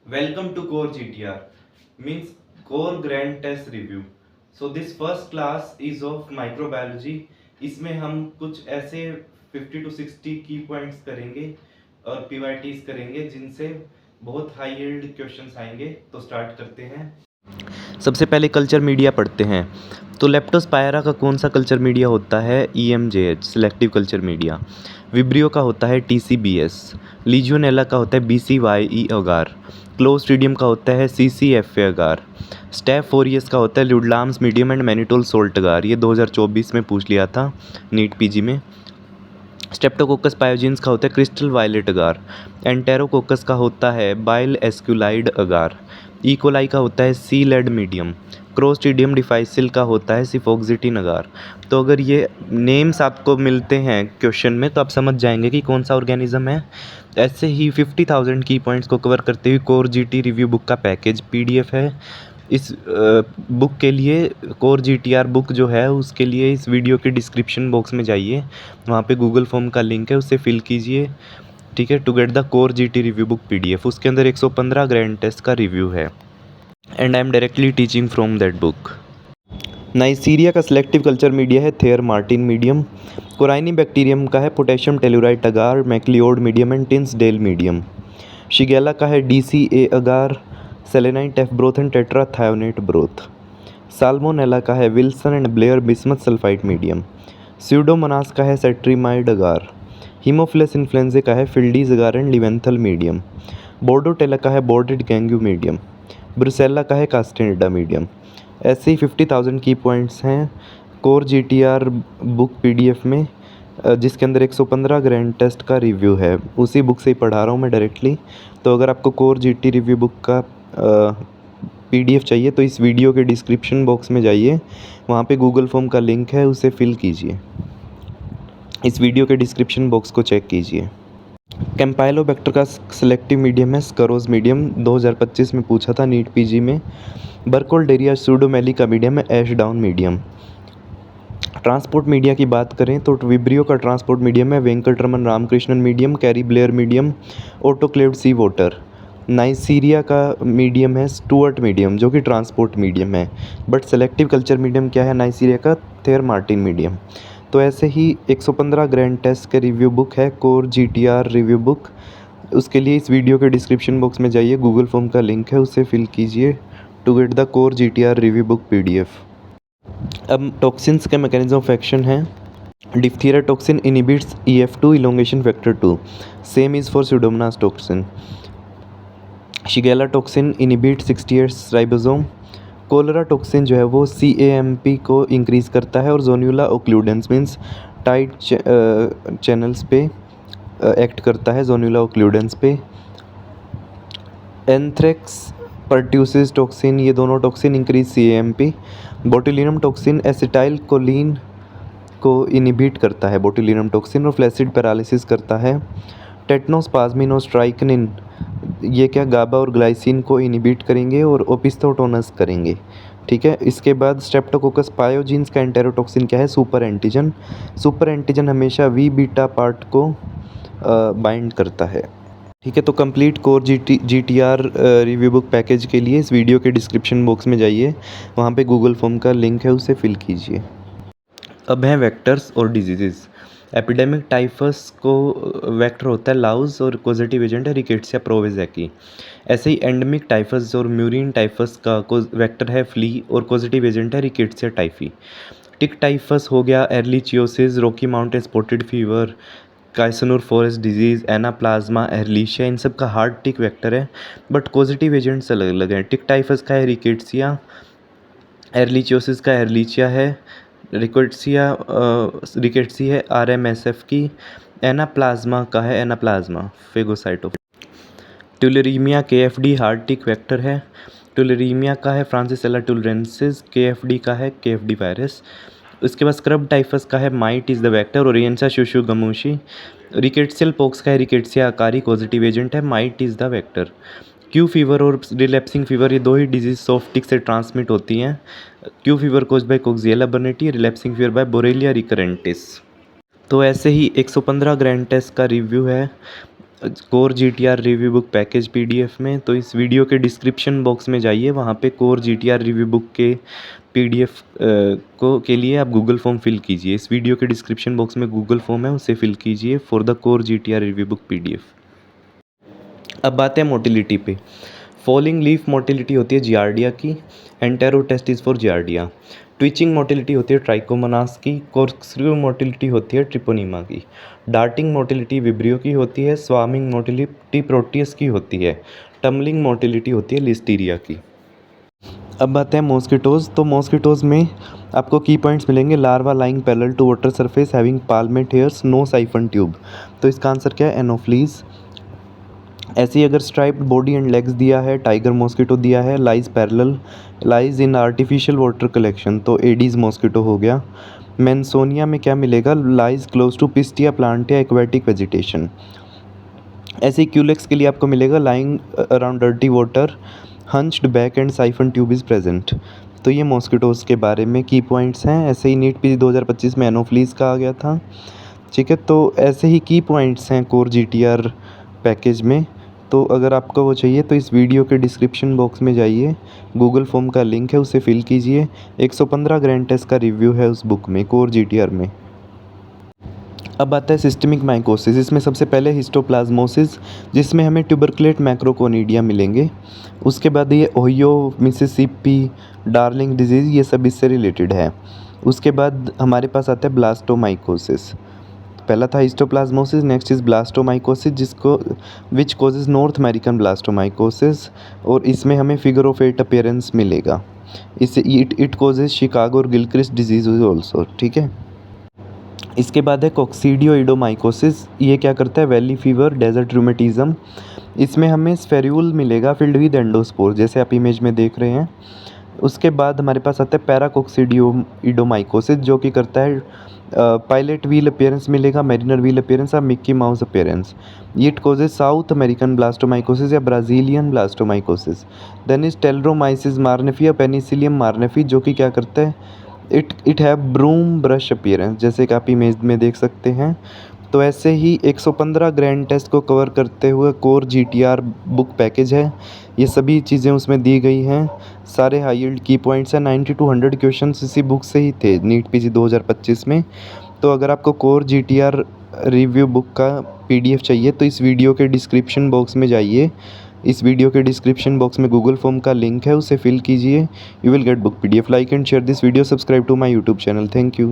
Welcome to Core GTR, means Core Grand Test Review. So this first class is of microbiology. इसमें हम कुछ ऐसे 50 to 60 की points करेंगे और PYTs करेंगे जिनसे बहुत हाई यील्ड क्वेश्चंस आएंगे। तो स्टार्ट करते हैं। सबसे पहले कल्चर मीडिया पढ़ते हैं। तो लेप्टोस्पायरा का कौन सा कल्चर मीडिया होता है? EMJH selective culture media. Vibrio का होता है TCBS। लीजियोनेला का होता है BCYE अगार। क्लोस्ट्रीडियम का होता है CCFA अगार। स्टेफ फोरियस का होता है ल्यूडलाम्स मीडियम एंड मैनिटोल सोल्ट अगार। ये 2024 में पूछ लिया था नीट PG में। स्टेप्टोकोकस पायोजेंस का होता है क्रिस्टल वायलेट अगार। एंटेरोकोकस का होता है बाइल एस्क्यूलाइड अगार। इकोलाई का होता है सी लेड मीडियम। क्रोस्ट्रीडियम डिफाइसिल का होता है सिफोक्सिटिन अगार। तो अगर ये नेम्स आपको मिलते हैं क्वेश्चन में तो आप समझ जाएंगे कि कौन सा ऑर्गेनिज्म है। ऐसे ही 50,000 की पॉइंट्स को कवर करते हुए कोर GT रिव्यू बुक का पैकेज PDF है। इस बुक के लिए कोर GTR बुक जो है उसके लिए इस वीडियो के डिस्क्रिप्शन बॉक्स में जाइए, वहाँ पे गूगल फॉर्म का लिंक है, उससे फिल कीजिए। ठीक है, to get the core GT review book PDF। उसके अंदर 115 ग्रैंड टेस्ट का रिव्यू है and I am directly teaching from that book. Neisseria का सिलेक्टिव कल्चर मीडिया है Thayer Martin medium. Corynebacterium का है potassium tellurite agar, McLeod medium and Tinsdale medium. Shigella का है DCA agar, selenite F broth and tetrathionate broth. Salmonella का है Wilson and Blair bismuth sulphide medium. Pseudomonas का है cetrimide अगार। Haemophilus influenza का है फिल्डीज अगार एंड लिवेंथल मीडियम। बोर्डोटेला का है बोर्डेड गैंग्यू मीडियम। ब्रुसेल्ला का है कास्टेनिडा मीडियम। ऐसे ही 50,000 की पॉइंट्स हैं कोर GTR बुक PDF में, जिसके अंदर 115 ग्रैंड टेस्ट का रिव्यू है। उसी बुक से ही पढ़ा रहा हूँ मैं डायरेक्टली। तो अगर आपको कोर GT रिव्यू बुक का PDF चाहिए तो इस वीडियो के डिस्क्रिप्शन बॉक्स में जाइए, वहाँ पे गूगल फॉर्म का लिंक है, उसे फिल कीजिए। इस वीडियो के डिस्क्रिप्शन बॉक्स को चेक कीजिए। कैम्पाइलोबैक्टर का सिलेक्टिव मीडियम है स्करोज मीडियम, 2025 में पूछा था नीट PG में। बर्कोल्डेरिया सूडोमेली का मीडियम है Ashdown medium. Transport media की बात करें तो विब्रियो का ट्रांसपोर्ट मीडियम है Venkataraman Ramakrishnan medium, Cary Blair medium, autoclaved sea water. Neisseria का मीडियम है स्टुअर्ट मीडियम जो कि ट्रांसपोर्ट मीडियम है, बट सेलेक्टिव कल्चर मीडियम क्या है नाइसीरिया का? Thayer Martin medium. तो ऐसे ही 115 ग्रैंड टेस्ट के रिव्यू बुक है कोर GTR रिव्यू बुक। उसके लिए इस वीडियो के डिस्क्रिप्शन बॉक्स में जाइए, गूगल फॉर्म का लिंक है, उसे फिल कीजिए to get the core GTR review book PDF। अब टॉक्सिन्स के मैकेनिज्म ऑफ एक्शन हैं। Diphtheria toxin inhibits EF2 elongation factor 2, same is for Pseudomonas toxin. Shigella toxin inhibit 68 ribosome. Cholera toxin जो है वो CAMP को increase करता है और zonula occludens means tight channels पे एक्ट करता है, जोन्यूला ओक्लूडेंस पे। एंथ्रेक्स परट्यूसिस टॉक्सिन, ये दोनों toxin increase CAMP। Botulinum toxin acetyl choline को इनहिबिट करता है बोtulinum टॉक्सिन और फ्लैसिड पैरालिसिस करता है। टेटनोस्पाज्मिन और स्ट्राइकनिन ये क्या गाबा और ग्लाइसिन को इनहिबिट करेंगे और ओपिस्थोटोनस करेंगे। ठीक है, इसके बाद स्ट्रेप्टोकोकस पायोजीन्स का एंटेरोटॉक्सिन क्या है? Super antigen. सुपर एंटीजन हमेशा V बीटा पार्ट को बाइंड करता है। ठीक है, तो complete core GTR review book package के लिए इस वीडियो के डिस्क्रिप्शन बॉक्स में जाइए, वहाँ पे गूगल फॉर्म का लिंक है, उसे फिल कीजिए। अब हैं वेक्टर्स और डिजीज़। एपिडेमिक टाइफस को वेक्टर होता है लाउस और पॉजिटिव एजेंट है रिकेट्सिया प्रोवेज़ैकी। ऐसे ही एंडेमिक टाइफस और म्यूरिन टाइफस का वेक्टर है फ्ली और पॉजिटिव एजेंट है रिकेट्सिया टाइफी। टिक टाइफस हो गया, ehrlichiosis, Rocky Mountain spotted fever, Kyasanur forest disease, anaplasma, ehrlichia, इन सब का हार्ड टिक वेक्टर है, बट पॉजिटिव एजेंट्स अलग अलग हैं। टिक टाइफस का है रिकेट्सिया, एर्लिचियोसिस का एर्लिचिया है, रिकेट्सी है RMSF की, एनाप्लाज्मा का है एनाप्लाज्मा फेगोसाइटो। ट्यूलेरीमिया KFD हार्ड टिक वेक्टर है। ट्यूलेरीमिया का है फ्रांसिसेला टुलरेंसिस, KFD का है KFD वायरस। उसके बाद स्क्रब टाइफस का है mite is the vector, Orientia tsutsugamushi. Rickettsial pox का है रिकेट्सिया आकारी, पॉजिटिव एजेंट है, mite is the vector. Q fever और रिलैप्सिंग फीवर ये दो ही डिजीज सॉफ्ट टिक से ट्रांसमिट होती हैं। Q fever cause by Coxiella burnetii, relapsing fever by Borrelia recurrentis. तो ऐसे ही 115 ग्रैंड टेस्ट का रिव्यू है core GTR review book package PDF में, तो इस वीडियो के डिस्क्रिप्शन बॉक्स में जाइए, वहाँ पे कोर GTR रिव्यू बुक के PDF के लिए आप गूगल फॉर्म फिल कीजिए। इस वीडियो के डिस्क्रिप्शन बॉक्स में गूगल फॉर्म है, उसे फिल कीजिए for the core GTR review book PDF। अब बात है मोटिलिटी पे। फॉलिंग लीफ मोटिलिटी होती है जियार्डिया की, एंटेरोटेस्टिस फॉर जियार्डिया। ट्विचिंग मोटिलिटी होती है ट्राइकोमोनास की, कॉर्कस्क्रू मोटिलिटी होती है ट्रिपोनीमा की। डार्टिंग मोटिलिटी विब्रियो की होती है, स्वामिंग मोटिलिटी प्रोटियस की होती है, टम्बलिंग मोटिलिटी होती है लिस्टीरिया की। अब बात है मॉस्किटोज़। तो मॉस्किटोज़ में आपको की पॉइंट्स मिलेंगे। Larva lying parallel to water surface having palmate hairs, no siphon tube. तो इसका आंसर क्या है? एनोफ्लीज। ऐसे ही अगर स्ट्राइप्ड बॉडी एंड लेग्स दिया है, टाइगर मॉस्किटो दिया है, lies parallel, lies in artificial water collection, तो एडीज मॉस्किटो हो गया। मेंसोनिया में क्या मिलेगा? Lies close to Pistia plant या एक्वेटिक वेजिटेशन। ऐसे ही क्यूलेक्स के लिए आपको मिलेगा lying around dirty water, hunched back and siphon tube is present. तो ये मॉस्किटोज़ के बारे में की पॉइंट्स हैं। ऐसे ही नीट पीजी 2025 में एनोफ्लीज का आ गया था। ठीक है, तो ऐसे ही की पॉइंट्स हैं कोर GTR पैकेज में। तो अगर आपको वो चाहिए तो इस वीडियो के डिस्क्रिप्शन बॉक्स में जाइए, गूगल फॉर्म का लिंक है, उसे फिल कीजिए। 115 ग्रैंड टेस्ट का रिव्यू है उस बुक में, कोर GTR में। अब आता है सिस्टमिक माइकोसिस। इसमें सबसे पहले हिस्टोप्लाज्मोसिस, जिसमें हमें ट्यूबरकुलेट मैक्रोकोनिडिया मिलेंगे। उसके बाद ये ओहियो, मिसिसिपी, डार्लिंग डिजीज़, ये सब इससे रिलेटेड है। उसके बाद हमारे पास आता है ब्लास्टोमाइकोसिस। पहला था हिस्टोप्लाज्मोसिस, नेक्स्ट इज़ ब्लास्टोमाइकोसिस, जिसको which causes north American blastomycosis, और इसमें हमें फिगर ऑफ 8 अपीयरेंस मिलेगा। इससे इट कॉजेज शिकागो और गिलक्रिस्ट डिजीज ऑल्सो। ठीक है, इसके बाद है कोक्सीडियोइडोमाइकोसिस। ये क्या करता है? Valley fever, desert rheumatism. इसमें हमें स्फेर्यूल मिलेगा फिल्ड विद एंडोस्पोर, जैसे आप इमेज में देख रहे हैं। उसके बाद हमारे पास आता है पैराकोक्सीडियोइडोमाइकोसिस, जो कि करता है पायलट व्हील अपीयरेंस मिलेगा, मैरिनर व्हील अपीयरेंस और Mickey Mouse appearance. It causes South American blastomycosis या Brazilian blastomycosis. Then is Talaromyces marneffei या पेनिसिलियम मार्नेफी, जो कि क्या करता है? It have broom brush appearance, जैसे कि आप इमेज में देख सकते हैं। तो ऐसे ही 115 ग्रैंड टेस्ट को कवर करते हुए कोर GTR बुक पैकेज है। ये सभी चीज़ें उसमें दी गई हैं। सारे हाई यील्ड की पॉइंट्स हैं। 90 to 100 क्वेश्चंस इसी बुक से ही थे नीट पीजी 2025 में। तो अगर आपको कोर GTR रिव्यू बुक का PDF चाहिए तो इस वीडियो के डिस्क्रिप्शन बॉक्स में जाइए। इस वीडियो के डिस्क्रिप्शन बॉक्स में गूगल फॉर्म का लिंक है, उसे फिल कीजिए। You will get book PDF। Like and share this video, subscribe to my YouTube channel. Thank you.